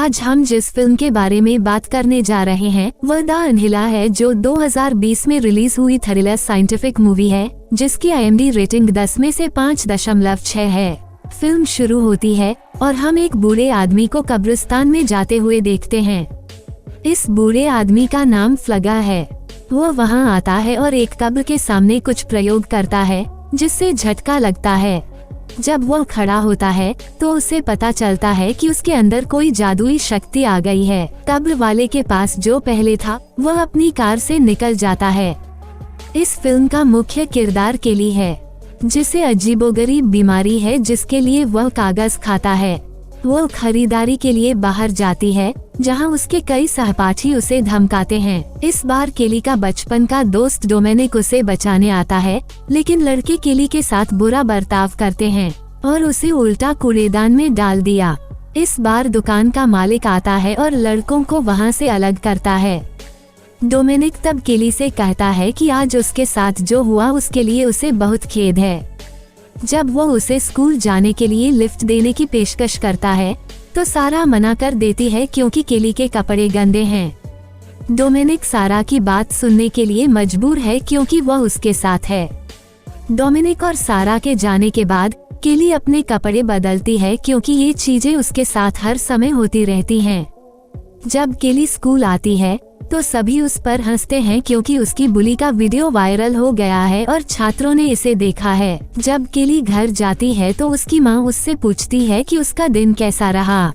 आज हम जिस फिल्म के बारे में बात करने जा रहे हैं वह द अनहिला है, जो 2020 में रिलीज हुई थ्रिलर साइंटिफिक मूवी है जिसकी IMDb रेटिंग 10 में से 5.6 है। फिल्म शुरू होती है और हम एक बूढ़े आदमी को कब्रिस्तान में जाते हुए देखते हैं। इस बूढ़े आदमी का नाम फ्लगा है। वो वहाँ आता है और एक कब्र के सामने कुछ प्रयोग करता है जिससे झटका लगता है। जब वो खड़ा होता है तो उसे पता चलता है कि उसके अंदर कोई जादुई शक्ति आ गई है। कब्र वाले के पास जो पहले था वह अपनी कार से निकल जाता है। इस फिल्म का मुख्य किरदार केली है, जिसे अजीबोगरीब बीमारी है जिसके लिए वह कागज खाता है। वो खरीदारी के लिए बाहर जाती है जहां उसके कई सहपाठी उसे धमकाते हैं। इस बार केली का बचपन का दोस्त डोमिनिक उसे बचाने आता है, लेकिन लड़के केली के साथ बुरा बर्ताव करते हैं और उसे उल्टा कूड़ेदान में डाल दिया। इस बार दुकान का मालिक आता है और लड़कों को वहां से अलग करता है। डोमिनिक तब केली से कहता है कि आज उसके साथ जो हुआ उसके लिए उसे बहुत खेद है। जब वो उसे स्कूल जाने के लिए लिफ्ट देने की पेशकश करता है तो सारा मना कर देती है क्योंकि केली के कपड़े गंदे हैं। डोमिनिक सारा की बात सुनने के लिए मजबूर है क्योंकि वह उसके साथ है। डोमिनिक और सारा के जाने के बाद केली अपने कपड़े बदलती है क्योंकि ये चीजें उसके साथ हर समय होती रहती हैं। जब केली स्कूल आती है तो सभी उस पर हंसते हैं क्योंकि उसकी बुली का वीडियो वायरल हो गया है और छात्रों ने इसे देखा है। जब केली घर जाती है तो उसकी माँ उससे पूछती है कि उसका दिन कैसा रहा।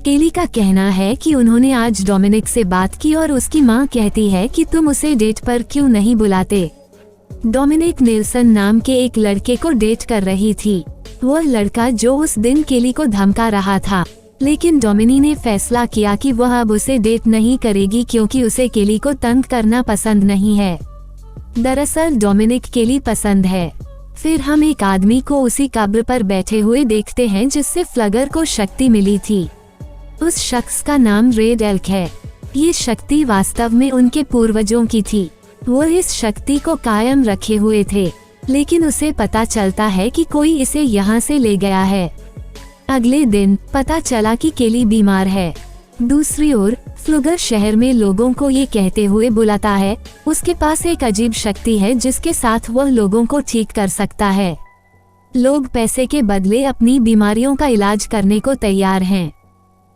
केली का कहना है कि उन्होंने आज डोमिनिक से बात की और उसकी माँ कहती है कि तुम उसे डेट पर क्यों नहीं बुलाते। डोमिनिक नेल्सन नाम के एक लड़के को डेट कर रही थी, वो लड़का जो उस दिन केली को धमका रहा था। लेकिन डोमिनी ने फैसला किया कि वह अब उसे डेट नहीं करेगी क्योंकि उसे केली को तंग करना पसंद नहीं है। दरअसल डोमिनिक केली पसंद है। फिर हम एक आदमी को उसी कब्र पर बैठे हुए देखते हैं जिससे फ्लगर को शक्ति मिली थी। उस शख्स का नाम रेड एल्क है। ये शक्ति वास्तव में उनके पूर्वजों की थी। वो इस शक्ति को कायम रखे हुए थे, लेकिन उसे पता चलता है कि कोई इसे यहाँ से ले गया है। अगले दिन पता चला कि केली बीमार है। दूसरी ओर फ्लगर शहर में लोगों को ये कहते हुए बुलाता है उसके पास एक अजीब शक्ति है जिसके साथ वह लोगों को ठीक कर सकता है। लोग पैसे के बदले अपनी बीमारियों का इलाज करने को तैयार हैं।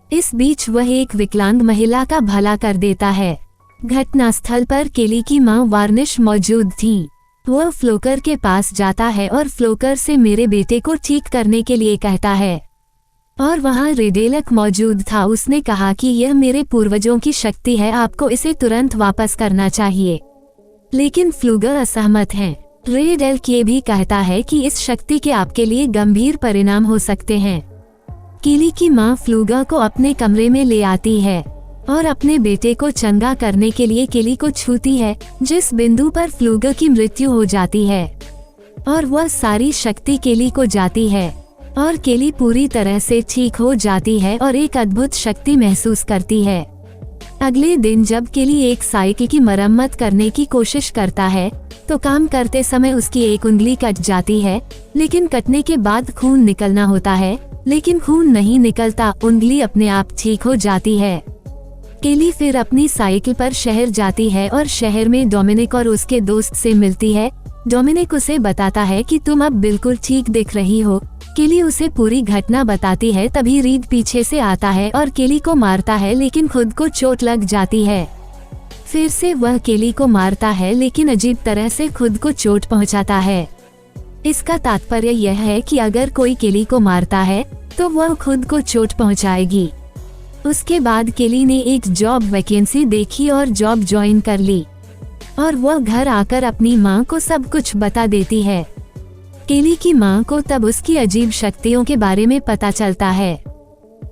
इस बीच वह एक विकलांग महिला का भला कर देता है। घटनास्थल पर केली की मां वार्निश मौजूद थी। वह फ्लोकर के पास जाता है और फ्लोकर से मेरे बेटे को ठीक करने के लिए कहता है, और वहाँ रेडेलक मौजूद था। उसने कहा कि यह मेरे पूर्वजों की शक्ति है, आपको इसे तुरंत वापस करना चाहिए। लेकिन फ्लूगर असहमत हैं। रेडेलक ये भी कहता है कि इस शक्ति के आपके लिए गंभीर परिणाम हो सकते हैं। केली की माँ फ्लूगर को अपने कमरे में ले आती है और अपने बेटे को चंगा करने के लिए केली को छूती है, जिस बिंदु पर फ्लूगर की मृत्यु हो जाती है और वह सारी शक्ति केली को जाती है और केली पूरी तरह से ठीक हो जाती है और एक अद्भुत शक्ति महसूस करती है। अगले दिन जब केली एक साइकिल की मरम्मत करने की कोशिश करता है तो काम करते समय उसकी एक उंगली कट जाती है, लेकिन कटने के बाद खून निकलना होता है, लेकिन खून नहीं निकलता, उंगली अपने आप ठीक हो जाती है। केली फिर अपनी साइकिल पर शहर जाती है और शहर में डोमिनिक और उसके दोस्त से मिलती है। डोमिनिक उसे बताता है कि तुम अब बिल्कुल ठीक दिख रही हो। केली उसे पूरी घटना बताती है। तभी रीड पीछे से आता है और केली को मारता है, लेकिन खुद को चोट लग जाती है। फिर से वह केली को मारता है, लेकिन अजीब तरह से खुद को चोट पहुंचाता है। इसका तात्पर्य यह है कि अगर कोई केली को मारता है तो वह खुद को चोट पहुंचाएगी। उसके बाद केली ने एक जॉब वैकेंसी देखी और जॉब ज्वाइन कर ली और वह घर आकर अपनी माँ को सब कुछ बता देती है। केली की माँ को तब उसकी अजीब शक्तियों के बारे में पता चलता है।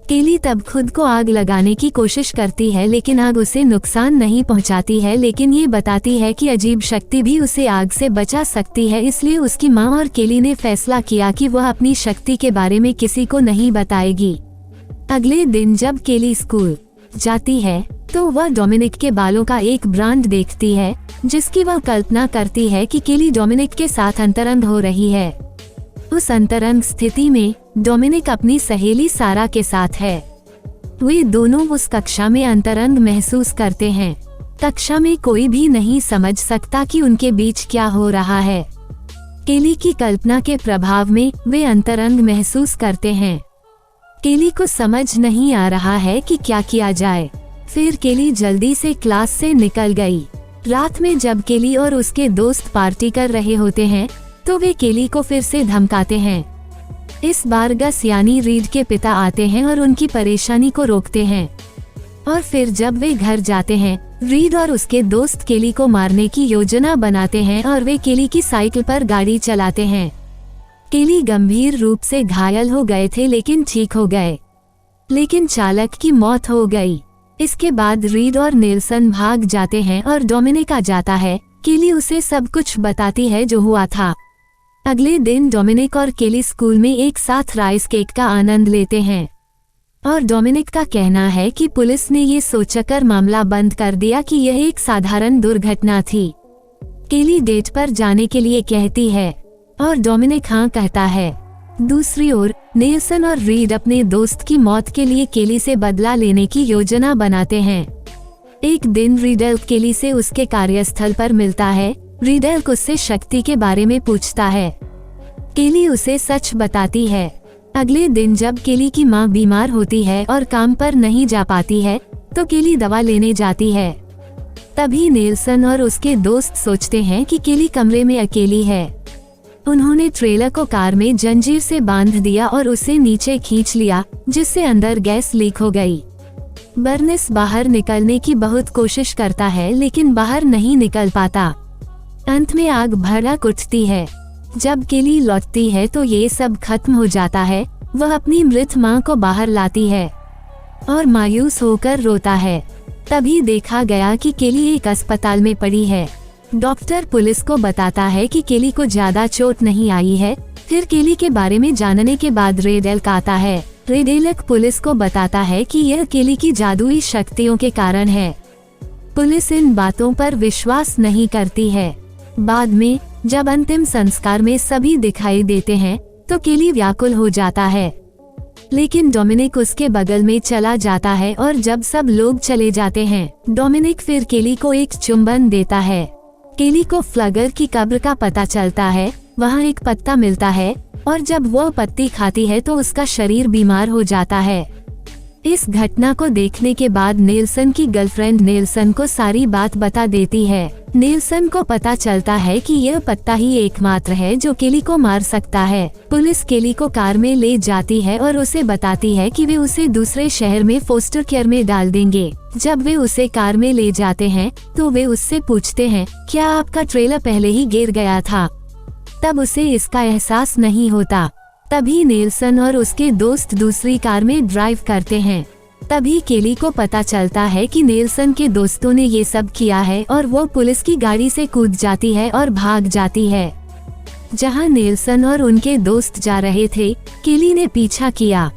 केली तब खुद को आग लगाने की कोशिश करती है, लेकिन आग उसे नुकसान नहीं पहुँचाती है, लेकिन ये बताती है कि अजीब शक्ति भी उसे आग से बचा सकती है। इसलिए उसकी माँ और केली ने फैसला किया कि वह अपनी शक्ति के बारे में किसी को नहीं बताएगी। अगले दिन जब केली स्कूल जाती है तो वह डोमिनिक के बालों का एक ब्रांड देखती है, जिसकी वह कल्पना करती है कि केली डोमिनिक के साथ अंतरंग हो रही है। उस अंतरंग स्थिति में डोमिनिक अपनी सहेली सारा के साथ है। वे दोनों उस कक्षा में अंतरंग महसूस करते हैं। कक्षा में कोई भी नहीं समझ सकता कि उनके बीच क्या हो रहा है। केली की कल्पना के प्रभाव में वे अंतरंग महसूस करते हैं। केली को समझ नहीं आ रहा है कि क्या किया जाए। फिर केली जल्दी से क्लास से निकल गई। रात में जब केली और उसके दोस्त पार्टी कर रहे होते हैं तो वे केली को फिर से धमकाते हैं। इस बार गस यानी रीड के पिता आते हैं और उनकी परेशानी को रोकते हैं। और फिर जब वे घर जाते हैं, रीड और उसके दोस्त केली को मारने की योजना बनाते हैं और वे केली की साइकिल पर गाड़ी चलाते हैं। केली गंभीर रूप से घायल हो गए थे लेकिन ठीक हो गए, लेकिन चालक की मौत हो गई। इसके बाद रीड और नेल्सन भाग जाते हैं और डोमिनिक आ जाता है। केली उसे सब कुछ बताती है जो हुआ था। अगले दिन डोमिनिक और केली स्कूल में एक साथ राइस केक का आनंद लेते हैं और डोमिनिक का कहना है कि पुलिस ने ये सोचकर मामला बंद कर दिया कि यह एक साधारण दुर्घटना थी। केली डेट पर जाने के लिए कहती है और डोमिनिक हाँ कहता है। दूसरी ओर नेल्सन और रीड अपने दोस्त की मौत के लिए केली से बदला लेने की योजना बनाते हैं। एक दिन रीडल केली से उसके कार्यस्थल पर मिलता है। रीडल उससे शक्ति के बारे में पूछता है। केली उसे सच बताती है। अगले दिन जब केली की माँ बीमार होती है और काम पर नहीं जा पाती है तो केली दवा लेने जाती है। तभी नेल्सन और उसके दोस्त सोचते हैं कि केली कमरे में अकेली है। उन्होंने ट्रेलर को कार में जंजीर से बांध दिया और उसे नीचे खींच लिया, जिससे अंदर गैस लीक हो गई। बर्निस बाहर निकलने की बहुत कोशिश करता है लेकिन बाहर नहीं निकल पाता। अंत में आग भड़क उठती है। जब केली लौटती है तो ये सब खत्म हो जाता है। वह अपनी मृत माँ को बाहर लाती है और मायूस होकर रोता है। तभी देखा गया कि केली एक अस्पताल में पड़ी है। डॉक्टर पुलिस को बताता है कि केली को ज्यादा चोट नहीं आई है। फिर केली के बारे में जानने के बाद रेडेल आता है। रेडेलक पुलिस को बताता है कि यह केली की जादुई शक्तियों के कारण है। पुलिस इन बातों पर विश्वास नहीं करती है। बाद में जब अंतिम संस्कार में सभी दिखाई देते हैं तो केली व्याकुल हो जाता है, लेकिन डोमिनिक उसके बगल में चला जाता है और जब सब लोग चले जाते हैं डोमिनिक फिर केली को एक चुंबन देता है। केली को फ्लगर की कब्र का पता चलता है। वहाँ एक पत्ता मिलता है और जब वो पत्ती खाती है तो उसका शरीर बीमार हो जाता है। इस घटना को देखने के बाद नेल्सन की गर्लफ्रेंड नेल्सन को सारी बात बता देती है। नेल्सन को पता चलता है कि यह पत्ता ही एकमात्र है जो केली को मार सकता है। पुलिस केली को कार में ले जाती है और उसे बताती है कि वे उसे दूसरे शहर में फोस्टर केयर में डाल देंगे। जब वे उसे कार में ले जाते हैं तो वे उससे पूछते हैं, क्या आपका ट्रेलर पहले ही गिर गया था? तब उसे इसका एहसास नहीं होता। तभी नेल्सन और उसके दोस्त दूसरी कार में ड्राइव करते हैं। तभी केली को पता चलता है कि नेल्सन के दोस्तों ने ये सब किया है और वो पुलिस की गाड़ी से कूद जाती है और भाग जाती है। जहां नेल्सन और उनके दोस्त जा रहे थे, केली ने पीछा किया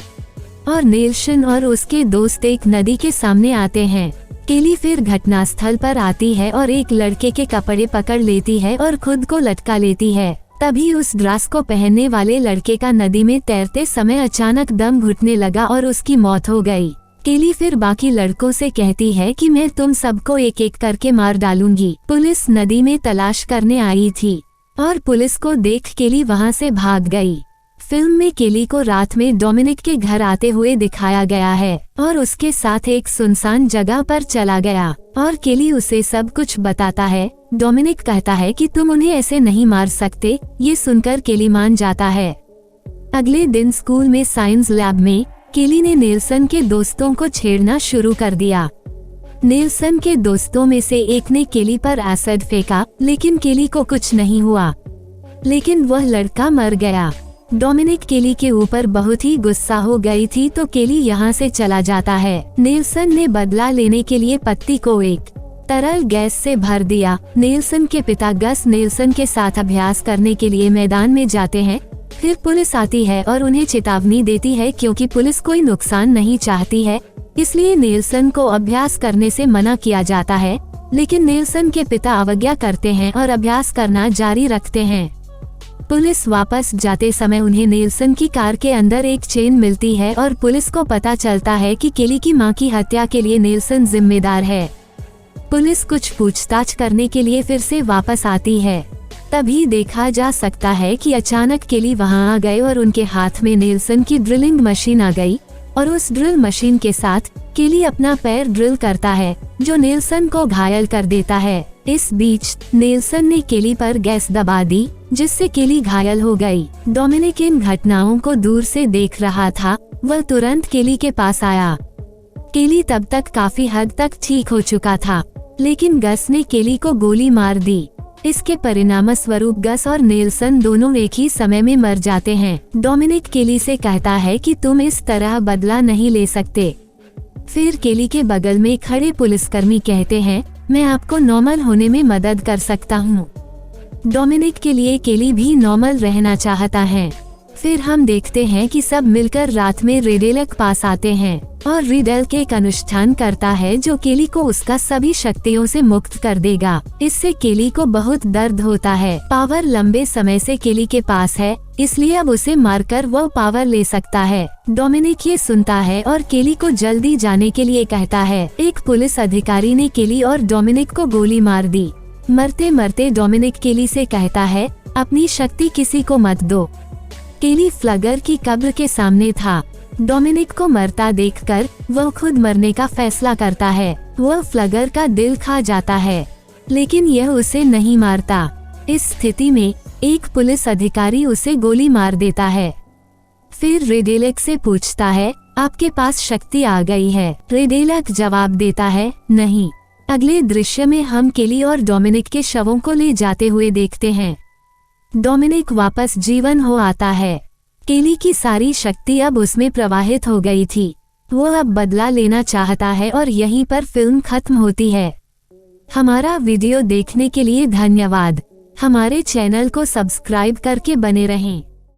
और नेल्सन और उसके दोस्त एक नदी के सामने आते हैं। केली फिर घटनास्थल पर आती है और एक लड़के के कपड़े पकड़ लेती है और खुद को लटका लेती है। तभी उस ड्रेस को पहनने वाले लड़के का नदी में तैरते समय अचानक दम घुटने लगा और उसकी मौत हो गई। केली फिर बाकी लड़कों से कहती है कि मैं तुम सबको एक एक करके मार डालूंगी। पुलिस नदी में तलाश करने आई थी और पुलिस को देख केली वहां से भाग गई। फिल्म में केली को रात में डोमिनिक के घर आते हुए दिखाया गया है और उसके साथ एक सुनसान जगह पर चला गया और केली उसे सब कुछ बताता है। डोमिनिक कहता है कि तुम उन्हें ऐसे नहीं मार सकते। ये सुनकर केली मान जाता है। अगले दिन स्कूल में साइंस लैब में केली ने नेल्सन के दोस्तों को छेड़ना शुरू कर दिया। नेल्सन के दोस्तों में से एक ने केली पर एसिड फेंका, लेकिन केली को कुछ नहीं हुआ, लेकिन वह लड़का मर गया। डोमिनिक केली के ऊपर बहुत ही गुस्सा हो गई थी तो केली यहाँ से चला जाता है। नेल्सन ने बदला लेने के लिए पत्ती को एक तरल गैस से भर दिया। नेल्सन के पिता गस नेल्सन के साथ अभ्यास करने के लिए मैदान में जाते हैं। फिर पुलिस आती है और उन्हें चेतावनी देती है क्योंकि पुलिस कोई नुकसान नहीं चाहती है, इसलिए नेल्सन को अभ्यास करने से मना किया जाता है। लेकिन नेल्सन के पिता अवज्ञा करते हैं और अभ्यास करना जारी रखते हैं। पुलिस वापस जाते समय उन्हें नेल्सन की कार के अंदर एक चेन मिलती है और पुलिस को पता चलता है कि केली की मां की हत्या के लिए नेल्सन जिम्मेदार है। पुलिस कुछ पूछताछ करने के लिए फिर से वापस आती है। तभी देखा जा सकता है कि अचानक केली वहां आ गए और उनके हाथ में नेल्सन की ड्रिलिंग मशीन आ गई और उस ड्रिल मशीन के साथ केली अपना पैर ड्रिल करता है, जो नेल्सन को घायल कर देता है। इस बीच नेल्सन ने केली पर गैस दबा दी, जिससे केली घायल हो गई। डोमिनिक इन घटनाओं को दूर से देख रहा था। वह तुरंत केली के पास आया। केली तब तक काफी हद तक ठीक हो चुका था, लेकिन गस ने केली को गोली मार दी। इसके परिणामस्वरूप गस और नेल्सन दोनों एक ही समय में मर जाते हैं। डोमिनिक केली से कहता है कि तुम इस तरह बदला नहीं ले सकते। फिर केली के बगल में खड़े पुलिसकर्मी कहते हैं, मैं आपको नॉर्मल होने में मदद कर सकता हूँ। डोमिनिक के लिए केली भी नॉर्मल रहना चाहता है। फिर हम देखते हैं कि सब मिलकर रात में रिडेल के पास आते हैं और रिडेल के एक अनुष्ठान करता है जो केली को उसका सभी शक्तियों से मुक्त कर देगा। इससे केली को बहुत दर्द होता है। पावर लंबे समय से केली के पास है, इसलिए अब उसे मारकर वो पावर ले सकता है। डोमिनिक ये सुनता है और केली को जल्दी जाने के लिए कहता है। एक पुलिस अधिकारी ने केली और डोमिनिक को गोली मार दी। मरते मरते डोमिनिक केली से कहता है, अपनी शक्ति किसी को मत दो। केली फ्लगर की कब्र के सामने था। डोमिनिक को मरता देखकर वह खुद मरने का फैसला करता है। वह फ्लगर का दिल खा जाता है, लेकिन यह उसे नहीं मारता। इस स्थिति में एक पुलिस अधिकारी उसे गोली मार देता है। फिर रेडेलक से पूछता है, आपके पास शक्ति आ गई है? रेडेलक जवाब देता है, नहीं। अगले दृश्य में हम केली और डोमिनिक के शवों को ले जाते हुए देखते हैं। डोमिनिक वापस जीवन हो आता है। केली की सारी शक्ति अब उसमें प्रवाहित हो गई थी। वो अब बदला लेना चाहता है और यहीं पर फिल्म खत्म होती है। हमारा वीडियो देखने के लिए धन्यवाद। हमारे चैनल को सब्सक्राइब करके बने रहें।